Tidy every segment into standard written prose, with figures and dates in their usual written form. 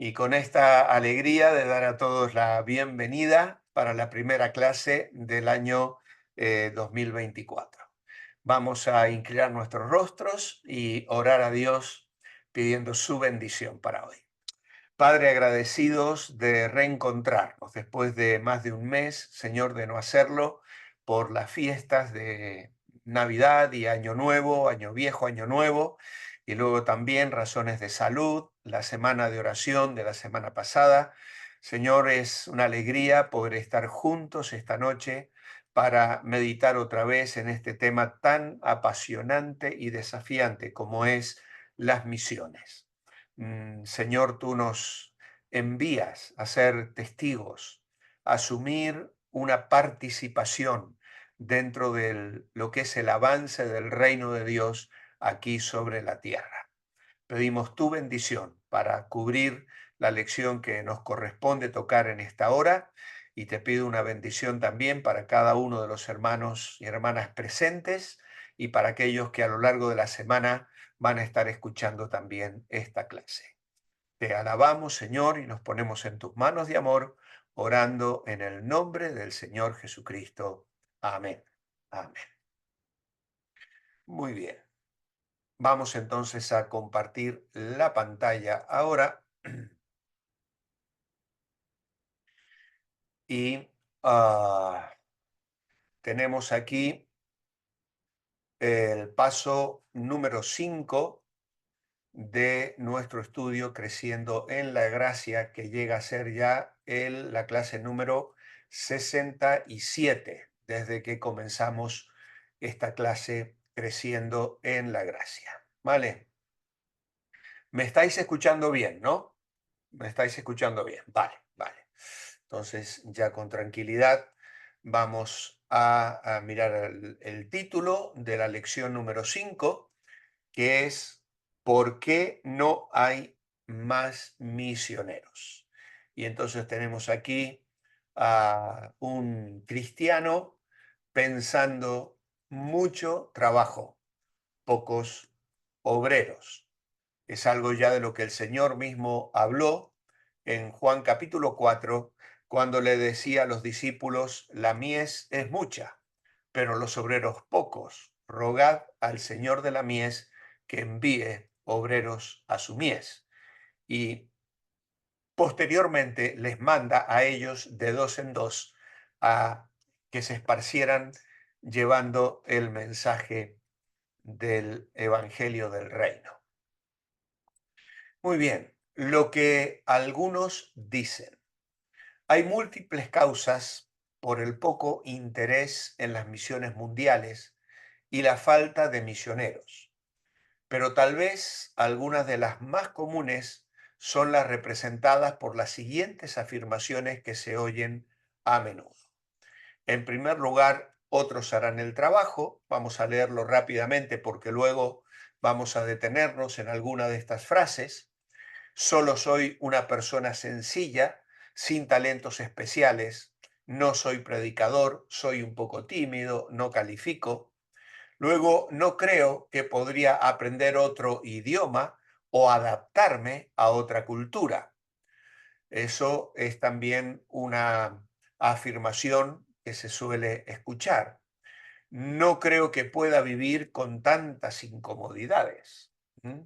y con esta alegría de dar a todos la bienvenida para la primera clase del año 2024. Vamos a inclinar nuestros rostros y orar a Dios pidiendo su bendición para hoy. Padre, agradecidos de reencontrarnos después de más de un mes, Señor, de no hacerlo por las fiestas de Navidad y Año Nuevo, Año Viejo, Año Nuevo, y luego también razones de salud, la semana de oración de la semana pasada. Señor, es una alegría poder estar juntos esta noche para meditar otra vez en este tema tan apasionante y desafiante como es las misiones. Señor, tú nos envías a ser testigos, a asumir una participación dentro de lo que es el avance del reino de Dios aquí sobre la tierra. Pedimos tu bendición para cubrir la lección que nos corresponde tocar en esta hora y te pido una bendición también para cada uno de los hermanos y hermanas presentes y para aquellos que a lo largo de la semana van a estar escuchando también esta clase. Te alabamos, Señor, y nos ponemos en tus manos de amor, orando en el nombre del Señor Jesucristo. Amén. Amén. Muy bien. Vamos entonces a compartir la pantalla ahora y tenemos aquí el paso número 5 de nuestro estudio Creciendo en la Gracia, que llega a ser ya la clase número 67 desde que comenzamos esta clase Creciendo en la Gracia. ¿Vale? ¿Me estáis escuchando bien, no? ¿Me estáis escuchando bien? Vale, vale. Entonces, ya con tranquilidad, vamos a mirar el título de la lección número 5, que es ¿por qué no hay más misioneros? Y entonces tenemos aquí a un cristiano pensando mucho trabajo, pocos obreros. Es algo ya de lo que el Señor mismo habló en Juan capítulo 4, cuando le decía a los discípulos, la mies es mucha, pero los obreros pocos. Rogad al Señor de la mies que envíe obreros a su mies. Y posteriormente les manda a ellos de dos en dos a que se esparcieran llevando el mensaje del Evangelio del Reino. Muy bien, lo que algunos dicen. Hay múltiples causas por el poco interés en las misiones mundiales y la falta de misioneros, pero tal vez algunas de las más comunes son las representadas por las siguientes afirmaciones que se oyen a menudo. En primer lugar, otros harán el trabajo. Vamos a leerlo rápidamente porque luego vamos a detenernos en alguna de estas frases. Solo soy una persona sencilla, sin talentos especiales. No soy predicador, soy un poco tímido, no califico. Luego, no creo que podría aprender otro idioma o adaptarme a otra cultura. Eso es también una afirmación que se suele escuchar. No creo que pueda vivir con tantas incomodidades. ¿Mm?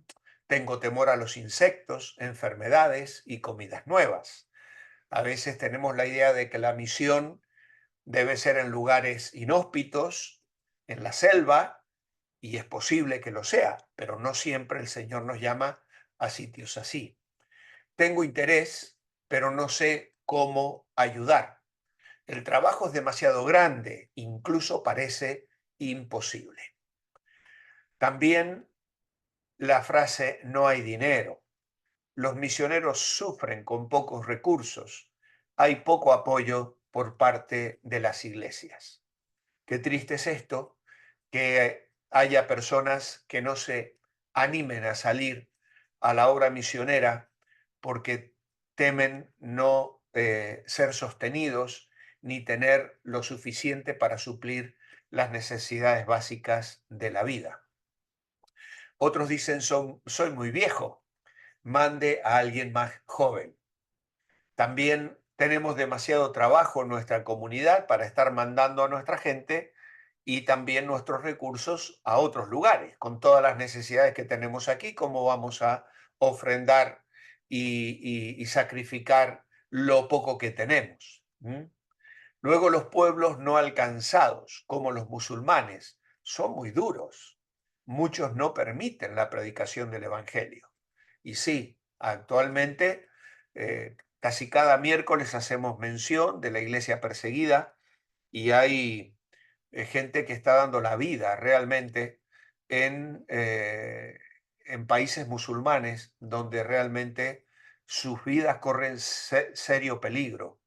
Tengo temor a los insectos, enfermedades y comidas nuevas. A veces tenemos la idea de que la misión debe ser en lugares inhóspitos, en la selva, y es posible que lo sea, pero no siempre el Señor nos llama a sitios así. Tengo interés, pero no sé cómo ayudar. El trabajo es demasiado grande, incluso parece imposible. También la frase no hay dinero. Los misioneros sufren con pocos recursos. Hay poco apoyo por parte de las iglesias. Qué triste es esto, que haya personas que no se animen a salir a la obra misionera porque temen no ser sostenidos ni tener lo suficiente para suplir las necesidades básicas de la vida. Otros dicen, soy muy viejo, mande a alguien más joven. También tenemos demasiado trabajo en nuestra comunidad para estar mandando a nuestra gente y también nuestros recursos a otros lugares. Con todas las necesidades que tenemos aquí, ¿cómo vamos a ofrendar y sacrificar lo poco que tenemos? ¿Mm? Luego los pueblos no alcanzados, como los musulmanes, son muy duros. Muchos no permiten la predicación del Evangelio. Y sí, actualmente casi cada miércoles hacemos mención de la iglesia perseguida y hay gente que está dando la vida realmente en, eh, en países musulmanes donde realmente sus vidas corren serio peligro.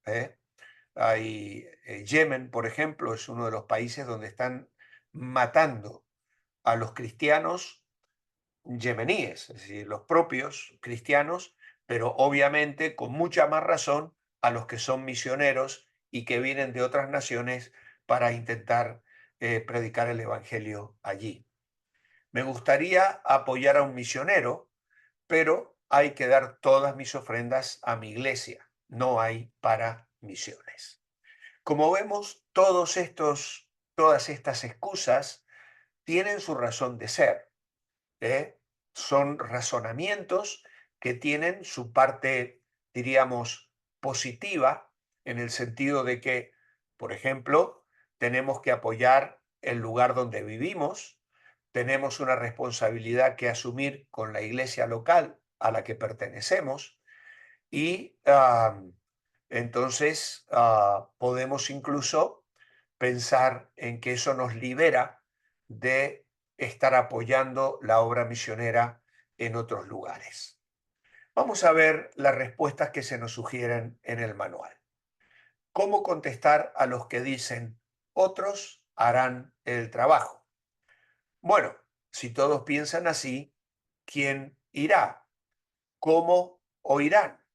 Yemen, por ejemplo, es uno de los países donde están matando a los cristianos yemeníes, es decir, los propios cristianos, pero obviamente con mucha más razón a los que son misioneros y que vienen de otras naciones para intentar predicar el Evangelio allí. Me gustaría apoyar a un misionero, pero hay que dar todas mis ofrendas a mi iglesia. No hay para misiones. Como vemos, todas estas excusas tienen su razón de ser. ¿Eh? Son razonamientos que tienen su parte, diríamos, positiva, en el sentido de que, por ejemplo, tenemos que apoyar el lugar donde vivimos, tenemos una responsabilidad que asumir con la iglesia local a la que pertenecemos y entonces podemos incluso pensar en que eso nos libera de estar apoyando la obra misionera en otros lugares. Vamos a ver las respuestas que se nos sugieren en el manual. ¿Cómo contestar a los que dicen otros harán el trabajo? Bueno, si todos piensan así, ¿quién irá? ¿Cómo oirán?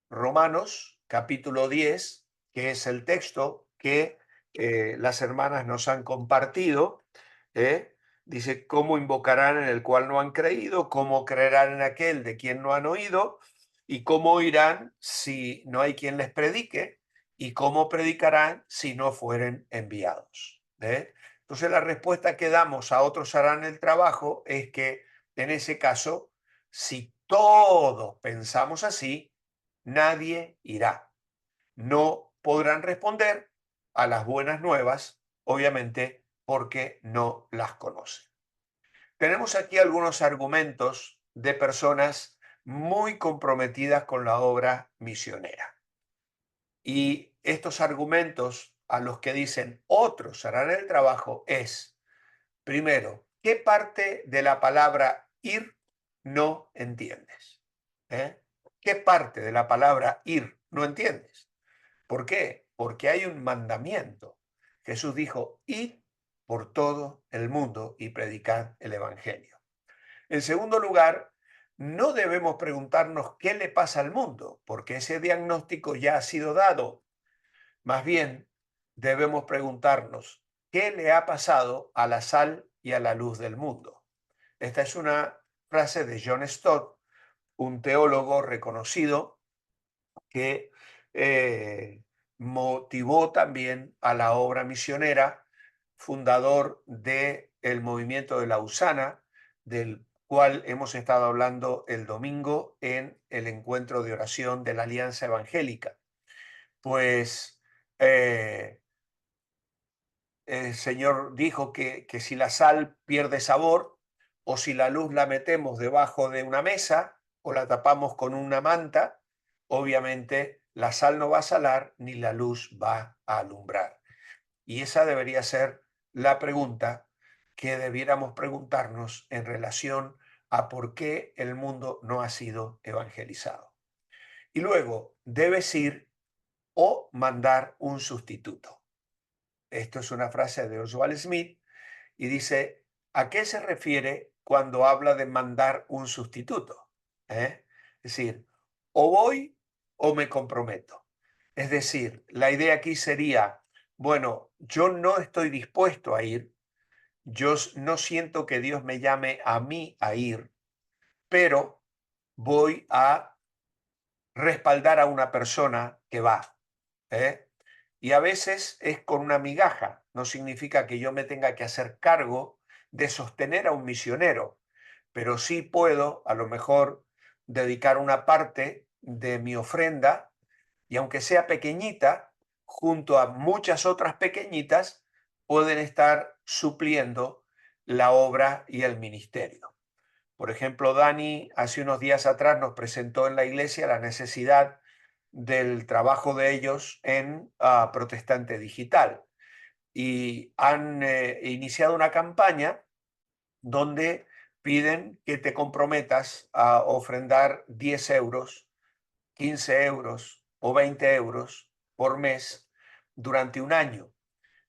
Romanos capítulo 10, que es el texto que las hermanas nos han compartido, dice, ¿cómo invocarán en el cual no han creído? ¿Cómo creerán en aquel de quien no han oído? ¿Y cómo oirán si no hay quien les predique? ¿Y cómo predicarán si no fueren enviados? Entonces la respuesta que damos a otros harán el trabajo es que en ese caso, si todos pensamos así, nadie irá. No podrán responder a las buenas nuevas, obviamente, porque no las conocen. Tenemos aquí algunos argumentos de personas muy comprometidas con la obra misionera. Y estos argumentos a los que dicen otros harán el trabajo es, primero, ¿qué parte de la palabra ir no entiendes? ¿Eh? ¿Qué parte de la palabra ir no entiendes? ¿Por qué? Porque hay un mandamiento. Jesús dijo, id por todo el mundo y predicad el Evangelio. En segundo lugar, no debemos preguntarnos qué le pasa al mundo, porque ese diagnóstico ya ha sido dado. Más bien, debemos preguntarnos qué le ha pasado a la sal y a la luz del mundo. Esta es una frase de John Stott, un teólogo reconocido que motivó también a la obra misionera, fundador del movimiento de Lausana, del cual hemos estado hablando el domingo en el encuentro de oración de la Alianza Evangélica. Pues el Señor dijo que si la sal pierde sabor o si la luz la metemos debajo de una mesa o la tapamos con una manta, obviamente la sal no va a salar ni la luz va a alumbrar. Y esa debería ser la pregunta que debiéramos preguntarnos en relación a por qué el mundo no ha sido evangelizado. Y luego, debes ir o mandar un sustituto. Esto es una frase de Oswald Smith y dice, ¿a qué se refiere cuando habla de mandar un sustituto? Es decir, o voy o me comprometo. Es decir, la idea aquí sería, bueno, yo no estoy dispuesto a ir, yo no siento que Dios me llame a mí a ir, pero voy a respaldar a una persona que va. ¿Eh? Y a veces es con una migaja, no significa que yo me tenga que hacer cargo de sostener a un misionero, pero sí puedo a lo mejor dedicar una parte de mi ofrenda y aunque sea pequeñita, junto a muchas otras pequeñitas, pueden estar supliendo la obra y el ministerio. Por ejemplo, Dani hace unos días atrás nos presentó en la iglesia la necesidad del trabajo de ellos en Protestante Digital y han iniciado una campaña donde piden que te comprometas a ofrendar 10 euros, 15 euros o 20 euros por mes durante un año.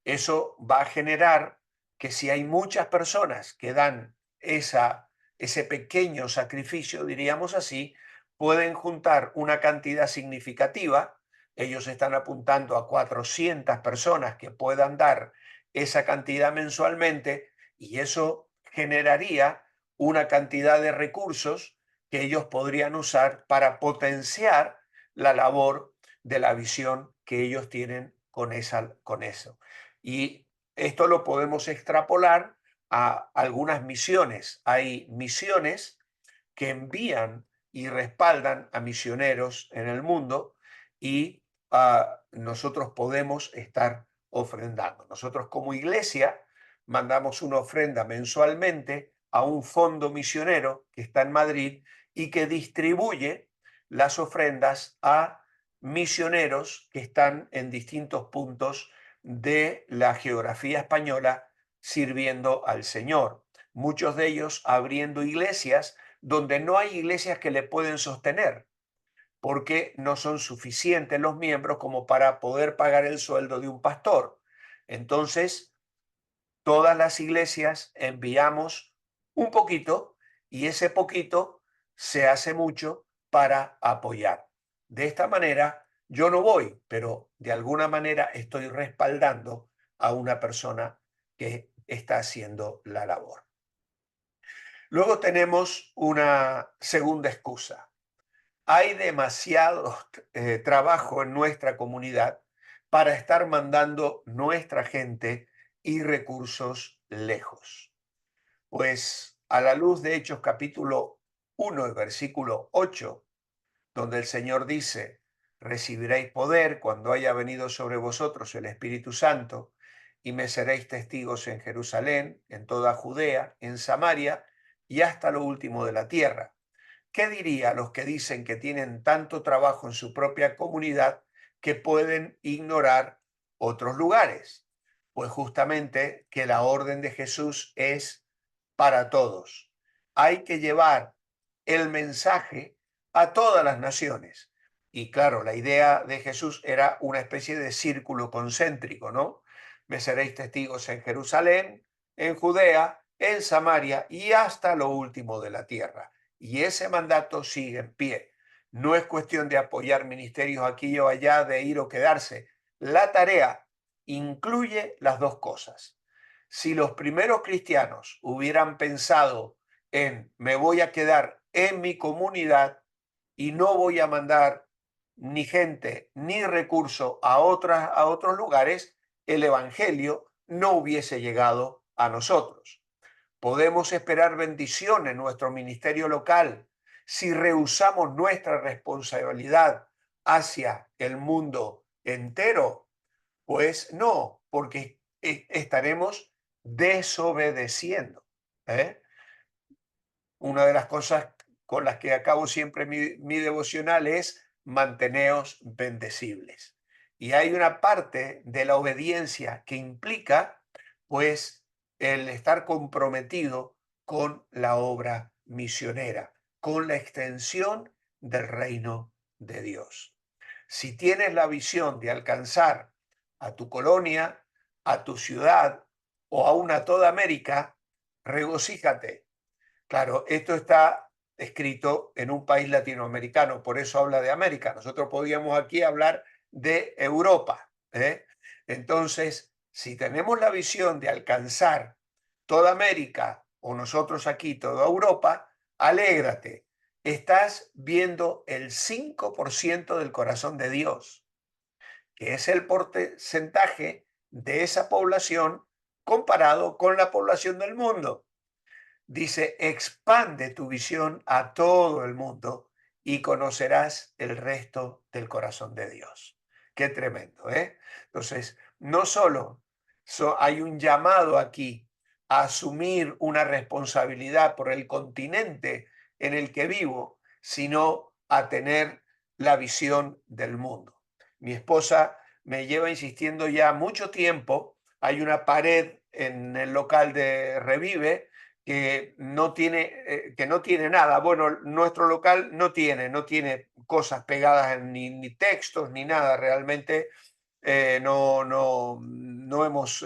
Eso va a generar que si hay muchas personas que dan ese pequeño sacrificio, diríamos así, pueden juntar una cantidad significativa. Ellos están apuntando a 400 personas que puedan dar esa cantidad mensualmente y eso generaría una cantidad de recursos que ellos podrían usar para potenciar la labor de la visión que ellos tienen con eso. Y esto lo podemos extrapolar a algunas misiones. Hay misiones que envían y respaldan a misioneros en el mundo y nosotros podemos estar ofrendando. Nosotros como iglesia mandamos una ofrenda mensualmente a un fondo misionero que está en Madrid y que distribuye las ofrendas a misioneros que están en distintos puntos de la geografía española sirviendo al Señor. Muchos de ellos abriendo iglesias donde no hay iglesias que le pueden sostener, porque no son suficientes los miembros como para poder pagar el sueldo de un pastor. Entonces, todas las iglesias enviamos un poquito y ese poquito se hace mucho para apoyar. De esta manera, yo no voy, pero de alguna manera estoy respaldando a una persona que está haciendo la labor. Luego tenemos una segunda excusa. Hay demasiado trabajo en nuestra comunidad para estar mandando nuestra gente y recursos lejos. Pues a la luz de Hechos capítulo 1, el versículo 8, donde el Señor dice, recibiréis poder cuando haya venido sobre vosotros el Espíritu Santo, y me seréis testigos en Jerusalén, en toda Judea, en Samaria y hasta lo último de la tierra. ¿Qué diría a los que dicen que tienen tanto trabajo en su propia comunidad que pueden ignorar otros lugares? Pues justamente que la orden de Jesús es para todos. Hay que llevar el mensaje a todas las naciones. Y claro, la idea de Jesús era una especie de círculo concéntrico, ¿no? Me seréis testigos en Jerusalén, en Judea, en Samaria y hasta lo último de la tierra. Y ese mandato sigue en pie. No es cuestión de apoyar ministerios aquí o allá, de ir o quedarse. La tarea incluye las dos cosas. Si los primeros cristianos hubieran pensado en me voy a quedar en mi comunidad y no voy a mandar ni gente ni recurso a otros lugares, el Evangelio no hubiese llegado a nosotros. Podemos esperar bendición en nuestro ministerio local si rehusamos nuestra responsabilidad hacia el mundo entero. Pues no, porque estaremos desobedeciendo. ¿Eh? Una de las cosas con las que acabo siempre mi devocional es manteneos bendecibles. Y hay una parte de la obediencia que implica, pues, el estar comprometido con la obra misionera, con la extensión del reino de Dios. Si tienes la visión de alcanzar a tu colonia, a tu ciudad o aún a toda América, regocíjate. Claro, esto está escrito en un país latinoamericano, por eso habla de América. Nosotros podríamos aquí hablar de Europa. Entonces, si tenemos la visión de alcanzar toda América o nosotros aquí toda Europa, alégrate. estás viendo el 5% del corazón de Dios, que es el porcentaje de esa población comparado con la población del mundo. Dice, expande tu visión a todo el mundo y conocerás el resto del corazón de Dios. Qué tremendo, ¿eh? Entonces, no solo hay un llamado aquí a asumir una responsabilidad por el continente en el que vivo, sino a tener la visión del mundo. Mi esposa me lleva insistiendo ya mucho tiempo. Hay una pared en el local de Revive que no tiene nada. Bueno, nuestro local no tiene cosas pegadas ni textos ni nada. Realmente no hemos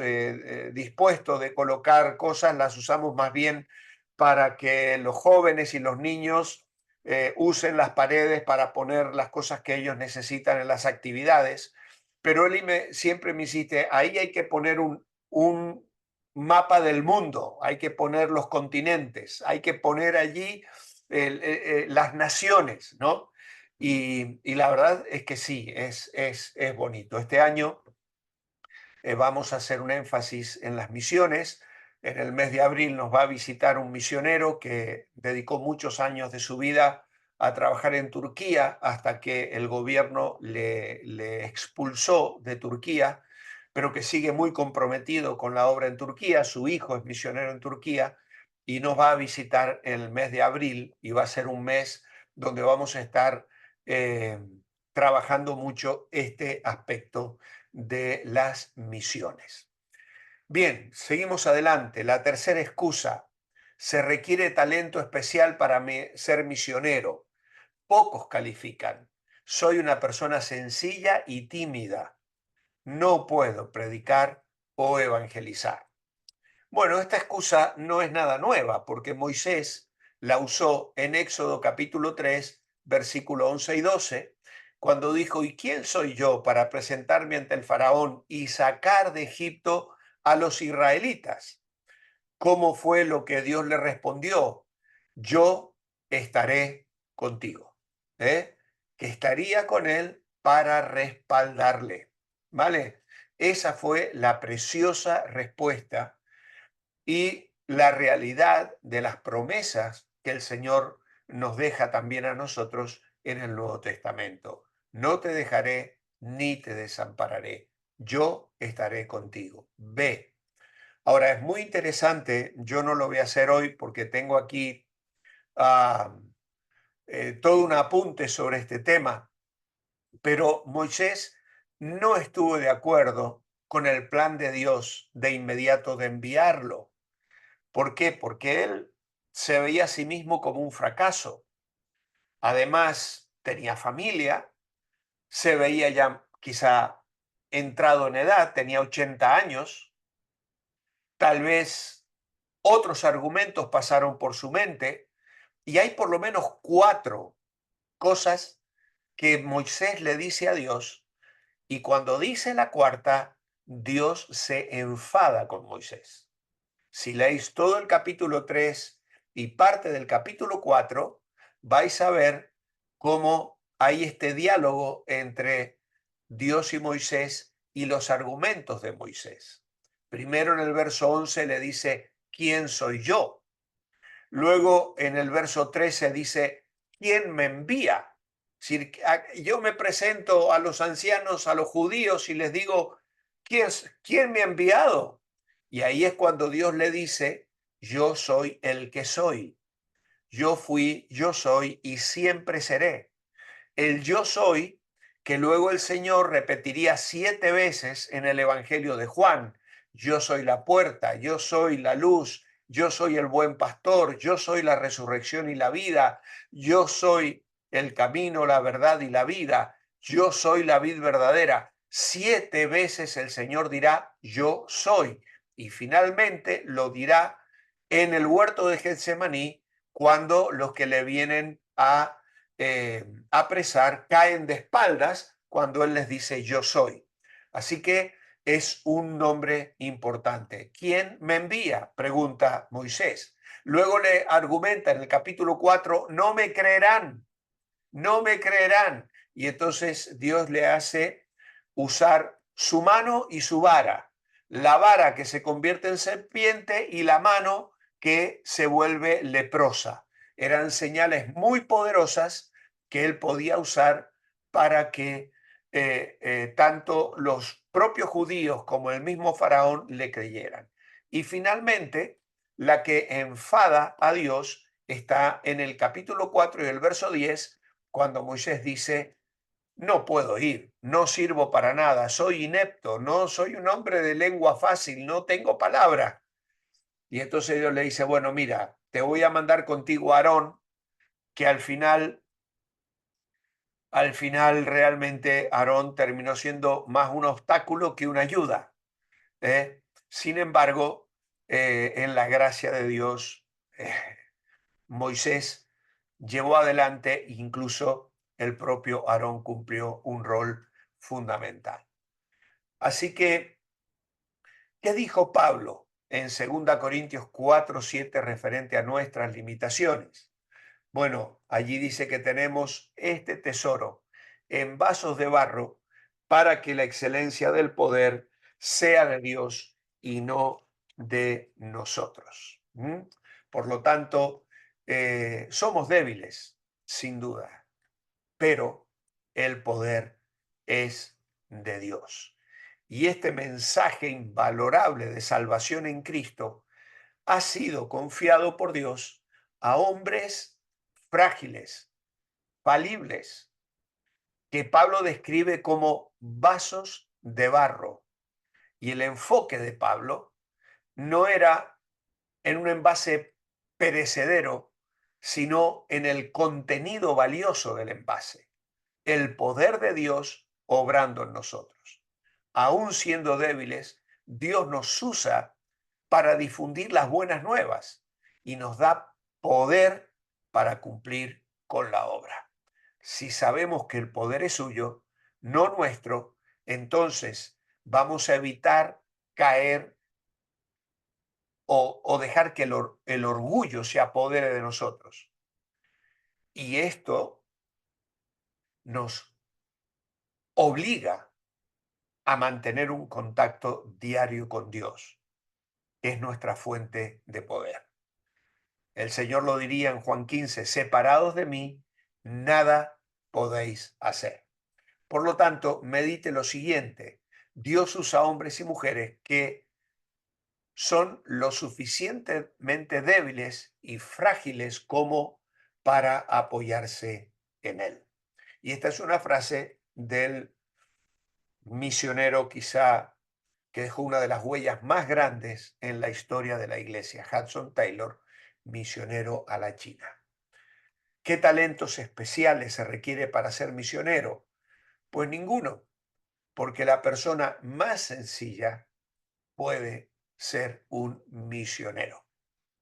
dispuesto de colocar cosas, las usamos más bien para que los jóvenes y los niños usen las paredes para poner las cosas que ellos necesitan en las actividades. Pero siempre me insiste, ahí hay que poner un mapa del mundo, hay que poner los continentes, hay que poner allí las naciones, ¿no? Y la verdad es que sí, es bonito. Este año vamos a hacer un énfasis en las misiones. En el mes de abril nos va a visitar un misionero que dedicó muchos años de su vida a trabajar en Turquía hasta que el gobierno le expulsó de Turquía, pero que sigue muy comprometido con la obra en Turquía. Su hijo es misionero en Turquía y nos va a visitar en el mes de abril y va a ser un mes donde vamos a estar eh, trabajando mucho este aspecto de las misiones. Bien, seguimos adelante. La tercera excusa: se requiere talento especial para ser misionero. Pocos califican. Soy una persona sencilla y tímida. No puedo predicar o evangelizar. Bueno, esta excusa no es nada nueva, porque Moisés la usó en Éxodo capítulo 3, versículo 11 y 12, cuando dijo, ¿y quién soy yo para presentarme ante el faraón y sacar de Egipto a los israelitas? ¿Cómo fue lo que Dios le respondió? Yo estaré contigo. ¿Eh? Que estaría con él para respaldarle. ¿Vale? Esa fue la preciosa respuesta y la realidad de las promesas que el Señor nos deja también a nosotros en el Nuevo Testamento. No te dejaré ni te desampararé. Yo estaré contigo. Ve. Ahora es muy interesante, yo no lo voy a hacer hoy porque tengo aquí ah, todo un apunte sobre este tema, pero Moisés no estuvo de acuerdo con el plan de Dios de inmediato de enviarlo. ¿Por qué? Porque él se veía a sí mismo como un fracaso. Además, tenía familia, se veía ya quizá entrado en edad, tenía 80 años, tal vez otros argumentos pasaron por su mente, y hay por lo menos cuatro cosas que Moisés le dice a Dios, y cuando dice la cuarta, Dios se enfada con Moisés. Si leéis todo el capítulo 3 y parte del capítulo 4, vais a ver cómo hay este diálogo entre Dios y Moisés y los argumentos de Moisés. Primero en el verso 11 le dice, ¿quién soy yo? Luego en el verso 13 dice, ¿quién me envía? Es decir, yo me presento a los ancianos, a los judíos y les digo, ¿quién me ha enviado? Y ahí es cuando Dios le dice, yo soy el que soy. Yo fui, yo soy y siempre seré. El yo soy, que luego el Señor repetiría 7 veces en el Evangelio de Juan. Yo soy la puerta, yo soy la luz, yo soy el buen pastor, yo soy la resurrección y la vida, yo soy el camino, la verdad y la vida, yo soy la vid verdadera. 7 veces el Señor dirá, yo soy. Y finalmente lo dirá en el huerto de Getsemaní, cuando los que le vienen a apresar caen de espaldas cuando él les dice yo soy. Así que es un nombre importante. ¿Quién me envía? Pregunta Moisés. Luego le argumenta en el capítulo 4, no me creerán, no me creerán. Y entonces Dios le hace usar su mano y su vara. La vara que se convierte en serpiente y la mano que se vuelve leprosa. Eran señales muy poderosas que él podía usar para que tanto los propios judíos como el mismo faraón le creyeran. Y finalmente, la que enfada a Dios está en el capítulo 4 y el verso 10, cuando Moisés dice, no puedo ir, no sirvo para nada, soy inepto, no soy un hombre de lengua fácil, no tengo palabra. Y entonces Dios le dice, bueno, mira, te voy a mandar contigo a Aarón, que al final realmente Aarón terminó siendo más un obstáculo que una ayuda. ¿Eh? Sin embargo, en la gracia de Dios, Moisés llevó adelante, incluso el propio Aarón cumplió un rol fundamental. Así que, ¿qué dijo Pablo en 2 Corintios 4:7 referente a nuestras limitaciones? Bueno, allí dice que tenemos este tesoro en vasos de barro para que la excelencia del poder sea de Dios y no de nosotros. ¿Mm? Por lo tanto, somos débiles, sin duda, pero el poder es de Dios. Y este mensaje invalorable de salvación en Cristo ha sido confiado por Dios a hombres frágiles, falibles, que Pablo describe como vasos de barro. Y el enfoque de Pablo no era en un envase perecedero, sino en el contenido valioso del envase, el poder de Dios obrando en nosotros. Aún siendo débiles, Dios nos usa para difundir las buenas nuevas y nos da poder para cumplir con la obra. Si sabemos que el poder es suyo, no nuestro, entonces vamos a evitar caer o dejar que el orgullo se apodere de nosotros. Y esto nos obliga a mantener un contacto diario con Dios, que es nuestra fuente de poder. El Señor lo diría en Juan 15, separados de mí, nada podéis hacer. Por lo tanto, medite lo siguiente. Dios usa hombres y mujeres que son lo suficientemente débiles y frágiles como para apoyarse en Él. Y esta es una frase del misionero quizá que dejó una de las huellas más grandes en la historia de la iglesia, Hudson Taylor, misionero a la China. ¿Qué talentos especiales se requiere para ser misionero? Pues ninguno, porque la persona más sencilla puede ser un misionero.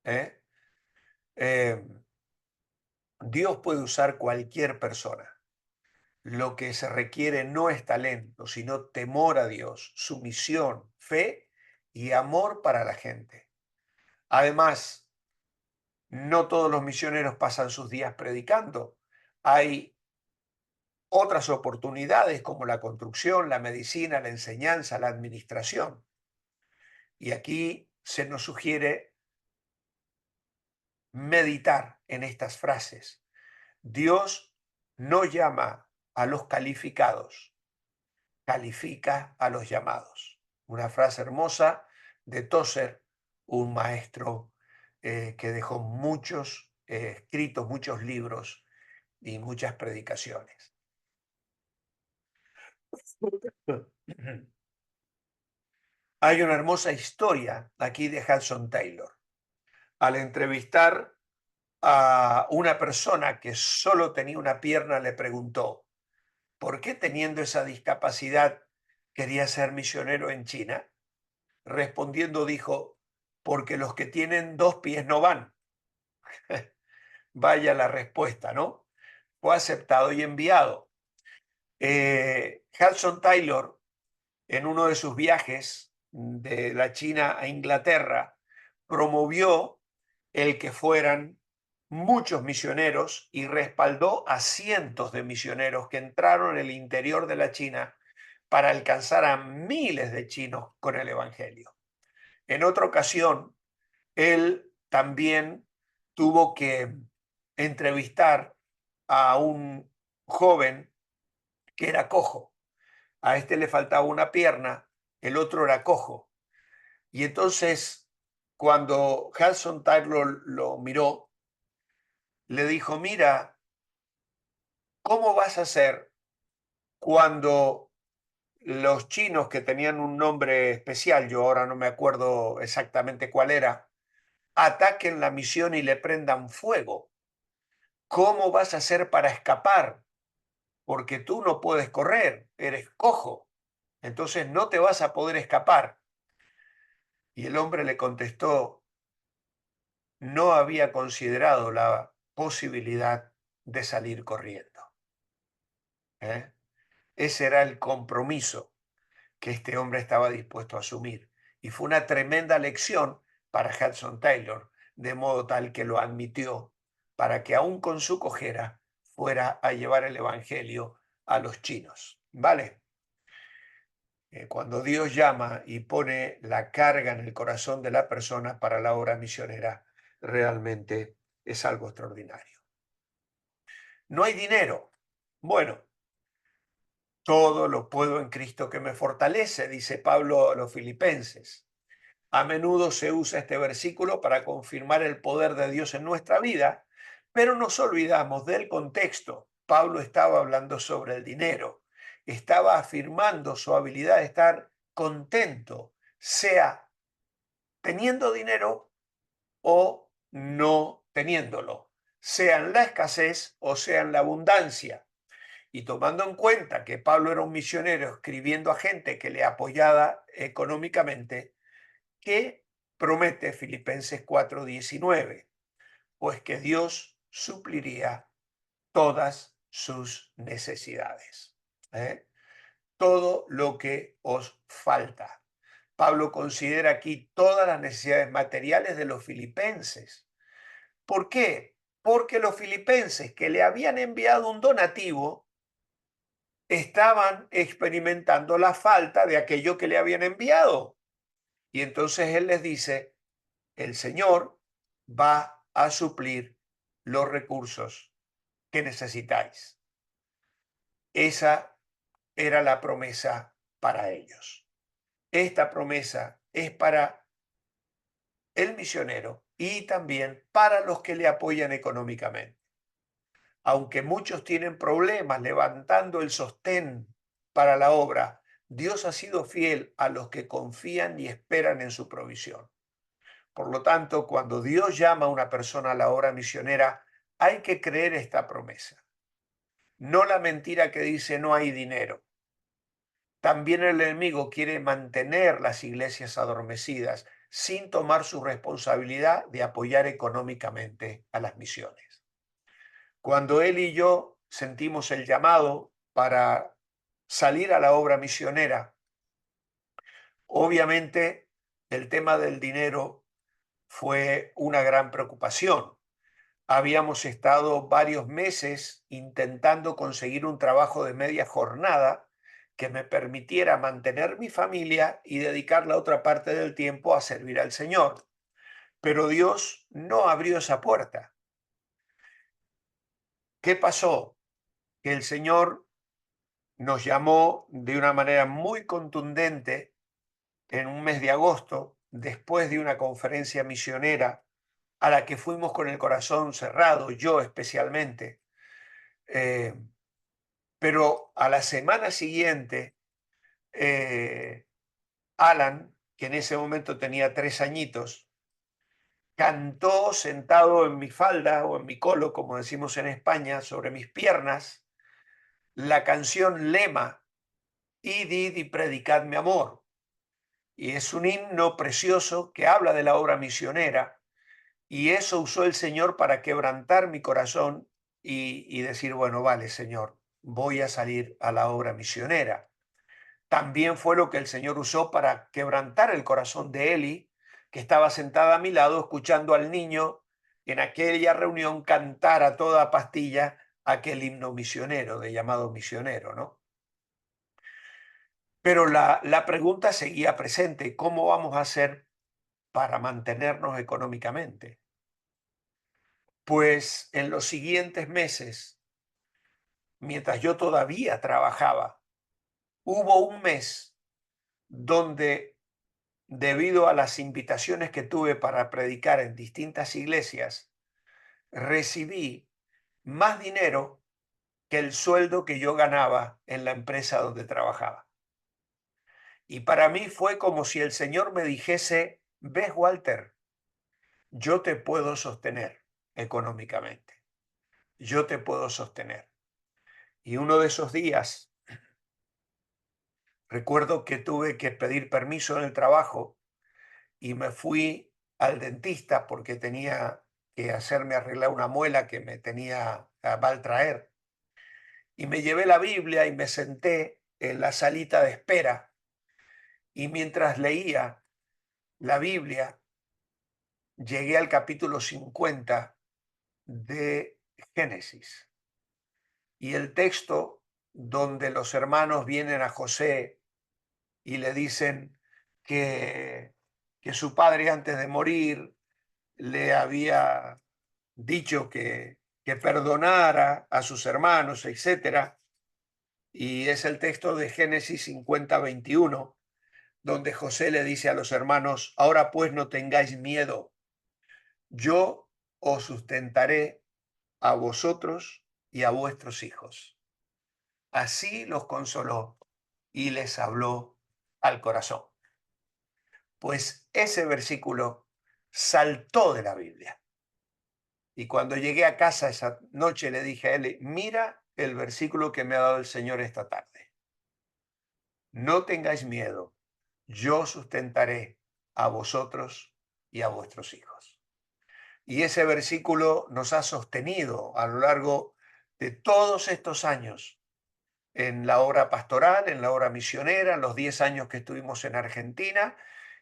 ¿Eh? Eh, Dios puede usar cualquier persona. Lo que se requiere no es talento, sino temor a Dios, sumisión, fe y amor para la gente. Además, no todos los misioneros pasan sus días predicando. Hay otras oportunidades como la construcción, la medicina, la enseñanza, la administración. Y aquí se nos sugiere meditar en estas frases. Dios no llama a los calificados, califica a los llamados. Una frase hermosa de Tozer, un maestro que dejó muchos escritos, muchos libros y muchas predicaciones. Hay una hermosa historia aquí de Hudson Taylor. Al entrevistar a una persona que solo tenía una pierna, le preguntó, ¿por qué teniendo esa discapacidad quería ser misionero en China? Respondiendo dijo, porque los que tienen dos pies no van. Vaya la respuesta, ¿no? Fue aceptado y enviado. Hudson Taylor, en uno de sus viajes de la China a Inglaterra, promovió el que fueran muchos misioneros y respaldó a cientos de misioneros que entraron en el interior de la China para alcanzar a miles de chinos con el Evangelio. En otra ocasión, él también tuvo que entrevistar a un joven que era cojo. A este le faltaba una pierna, el otro era cojo. Y entonces, cuando Hudson Taylor lo miró, le dijo, mira, ¿cómo vas a hacer cuando los chinos que tenían un nombre especial, yo ahora no me acuerdo exactamente cuál era, ataquen la misión y le prendan fuego? ¿Cómo vas a hacer para escapar? Porque tú no puedes correr, eres cojo, entonces no te vas a poder escapar. Y el hombre le contestó, no había considerado la posibilidad de salir corriendo. ¿Eh? Ese era el compromiso que este hombre estaba dispuesto a asumir. Y fue una tremenda lección para Hudson Taylor, de modo tal que lo admitió para que aún con su cojera fuera a llevar el Evangelio a los chinos. ¿Vale? Cuando Dios llama y pone la carga en el corazón de la persona para la obra misionera, realmente es algo extraordinario. No hay dinero. Bueno, todo lo puedo en Cristo que me fortalece, dice Pablo a los filipenses. A menudo se usa este versículo para confirmar el poder de Dios en nuestra vida, pero nos olvidamos del contexto. Pablo estaba hablando sobre el dinero, estaba afirmando su habilidad de estar contento, sea teniendo dinero o no teniéndolo, sea en la escasez o sea en la abundancia. Y tomando en cuenta que Pablo era un misionero escribiendo a gente que le apoyaba económicamente, ¿qué promete Filipenses 4:19? Pues que Dios supliría todas sus necesidades. ¿Eh? Todo lo que os falta. Pablo considera aquí todas las necesidades materiales de los filipenses. ¿Por qué? Porque los filipenses que le habían enviado un donativo estaban experimentando la falta de aquello que le habían enviado. Y entonces él les dice, el Señor va a suplir los recursos que necesitáis. Esa era la promesa para ellos. Esta promesa es para el misionero y también para los que le apoyan económicamente. Aunque muchos tienen problemas levantando el sostén para la obra, Dios ha sido fiel a los que confían y esperan en su provisión. Por lo tanto, cuando Dios llama a una persona a la obra misionera, hay que creer esta promesa, no la mentira que dice no hay dinero. También el enemigo quiere mantener las iglesias adormecidas sin tomar su responsabilidad de apoyar económicamente a las misiones. Cuando él y yo sentimos el llamado para salir a la obra misionera, obviamente el tema del dinero fue una gran preocupación. Habíamos estado varios meses intentando conseguir un trabajo de media jornada que me permitiera mantener mi familia y dedicar la otra parte del tiempo a servir al Señor. Pero Dios no abrió esa puerta. ¿Qué pasó? Que el Señor nos llamó de una manera muy contundente en un mes de agosto, después de una conferencia misionera a la que fuimos con el corazón cerrado, yo especialmente. Eh, pero a la semana siguiente, eh, Alan, que en ese momento tenía 3 añitos, cantó sentado en mi falda o en mi colo, como decimos en España, sobre mis piernas, la canción Lema, Id y predicad mi amor. Y es un himno precioso que habla de la obra misionera, y eso usó el Señor para quebrantar mi corazón y decir, bueno, vale, Señor, voy a salir a la obra misionera. También fue lo que el Señor usó para quebrantar el corazón de Eli, que estaba sentada a mi lado escuchando al niño en aquella reunión cantar a toda pastilla aquel himno misionero, de llamado misionero, ¿no? Pero la pregunta seguía presente: ¿cómo vamos a hacer para mantenernos económicamente? Pues en los siguientes meses, mientras yo todavía trabajaba, hubo un mes donde, debido a las invitaciones que tuve para predicar en distintas iglesias, recibí más dinero que el sueldo que yo ganaba en la empresa donde trabajaba. Y para mí fue como si el Señor me dijese: ves, Walter, yo te puedo sostener económicamente, yo te puedo sostener. Y uno de esos días, recuerdo que tuve que pedir permiso en el trabajo y me fui al dentista porque tenía que hacerme arreglar una muela que me tenía a mal traer. Y me llevé la Biblia y me senté en la salita de espera. Y mientras leía la Biblia, llegué al capítulo 50 de Génesis. Y el texto donde los hermanos vienen a José y le dicen que, que su padre, antes de morir, le había dicho que perdonara a sus hermanos, etcétera. Y es el texto de Génesis 50:21, donde José le dice a los hermanos: ahora pues no tengáis miedo, yo os sustentaré a vosotros y a vuestros hijos. Así los consoló y les habló al corazón. Pues ese versículo saltó de la Biblia. Y cuando llegué a casa esa noche le dije a él: mira el versículo que me ha dado el Señor esta tarde. No tengáis miedo, yo sustentaré a vosotros y a vuestros hijos. Y ese versículo nos ha sostenido a lo largo de todos estos años en la obra pastoral, en la obra misionera, en los 10 años que estuvimos en Argentina,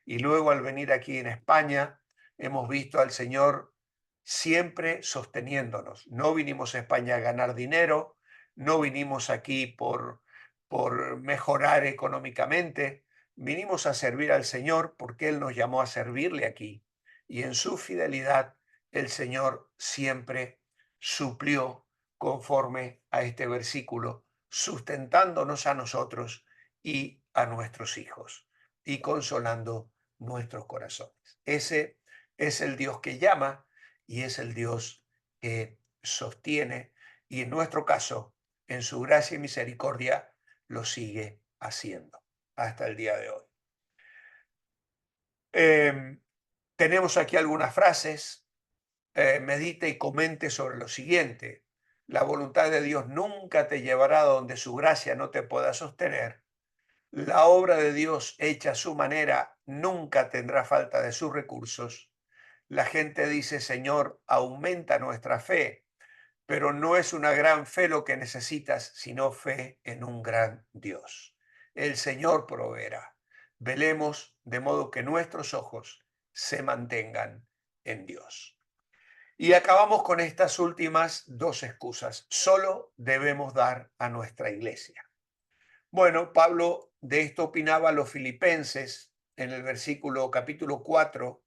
y luego al venir aquí en España hemos visto al Señor siempre sosteniéndonos. No vinimos a España a ganar dinero, no vinimos aquí por mejorar económicamente, vinimos a servir al Señor porque Él nos llamó a servirle aquí. Y en su fidelidad el Señor siempre suplió conforme a este versículo, sustentándonos a nosotros y a nuestros hijos y consolando nuestros corazones. Ese es el Dios que llama y es el Dios que sostiene, y en nuestro caso, en su gracia y misericordia, lo sigue haciendo hasta el día de hoy. Tenemos aquí algunas frases. Medite y comente sobre lo siguiente: la voluntad de Dios nunca te llevará a donde su gracia no te pueda sostener. La obra de Dios hecha a su manera nunca tendrá falta de sus recursos. La gente dice: Señor, aumenta nuestra fe, pero no es una gran fe lo que necesitas, sino fe en un gran Dios. El Señor proveerá. Velemos de modo que nuestros ojos se mantengan en Dios. Y acabamos con estas últimas dos excusas. Solo debemos dar a nuestra iglesia. Bueno, Pablo de esto opinaba a los filipenses en el versículo capítulo 4.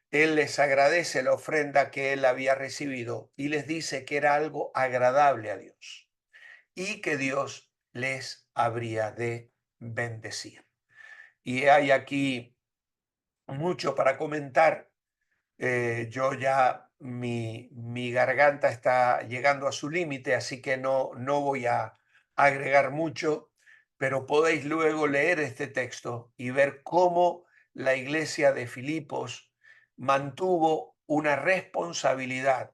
Él les agradece la ofrenda que él había recibido y les dice que era algo agradable a Dios y que Dios les habría de bendecir. Y hay aquí mucho para comentar. Yo ya mi garganta está llegando a su límite, así que no voy a agregar mucho, pero podéis luego leer este texto y ver cómo la iglesia de Filipos mantuvo una responsabilidad,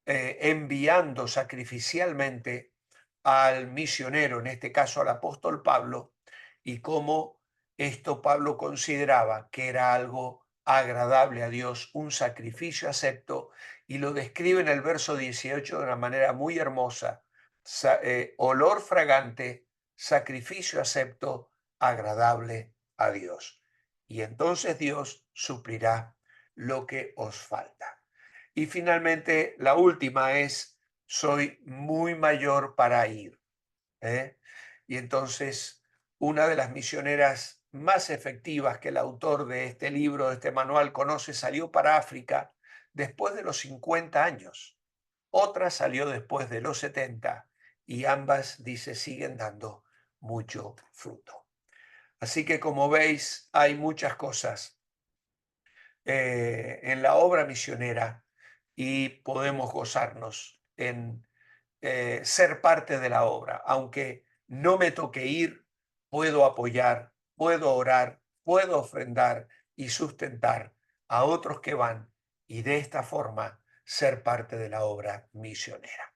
enviando sacrificialmente al misionero, en este caso al apóstol Pablo, y cómo esto Pablo consideraba que era algo agradable a Dios, un sacrificio acepto, y lo describe en el verso 18 de una manera muy hermosa: olor fragante, sacrificio acepto, agradable a Dios. y entonces Dios suplirá lo que os falta. Y finalmente, la última es, soy muy mayor para ir. ¿eh? Y entonces, una de las misioneras más efectivas que el autor de este libro, de este manual, conoce, salió para África después de los 50 años. Otra salió después de los 70 y ambas, dice, siguen dando mucho fruto. Así que como veis, hay muchas cosas en la obra misionera y podemos gozarnos en ser parte de la obra. Aunque no me toque ir, puedo apoyar, puedo orar, puedo ofrendar y sustentar a otros que van y de esta forma ser parte de la obra misionera.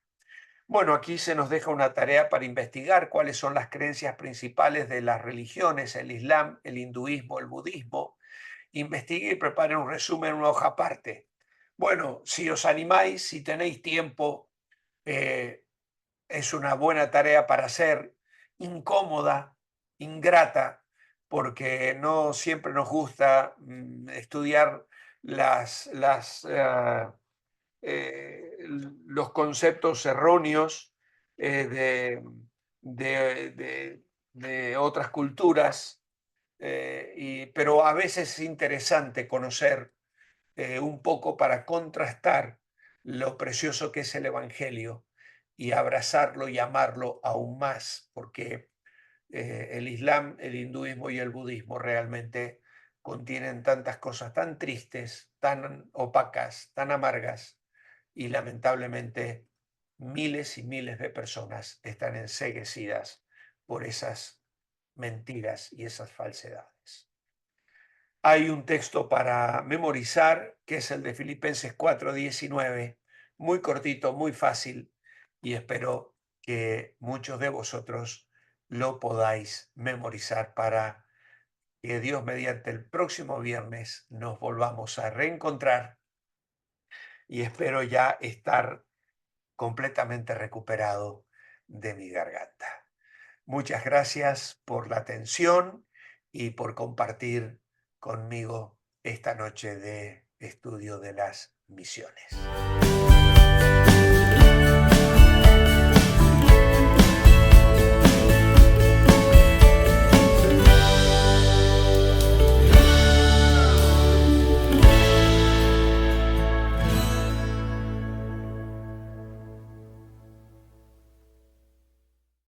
Bueno, aquí se nos deja una tarea para investigar cuáles son las creencias principales de las religiones, el Islam, el hinduismo, el budismo. Investigue y prepare un resumen en una hoja aparte. Bueno, si os animáis, si tenéis tiempo, eh, es una buena tarea para hacer, incómoda, ingrata, porque no siempre nos gusta estudiar los conceptos erróneos de otras culturas, pero a veces es interesante conocer un poco para contrastar lo precioso que es el Evangelio y abrazarlo y amarlo aún más, porque el Islam, el hinduismo y el budismo realmente contienen tantas cosas tan tristes, tan opacas, tan amargas, y lamentablemente miles y miles de personas están enceguecidas por esas mentiras y esas falsedades. Hay un texto para memorizar, que es el de Filipenses 4:19, muy cortito, muy fácil, y espero que muchos de vosotros lo podáis memorizar para que Dios mediante el próximo viernes nos volvamos a reencontrar y espero ya estar completamente recuperado de mi garganta. Muchas gracias por la atención y por compartir conmigo esta noche de estudio de las misiones.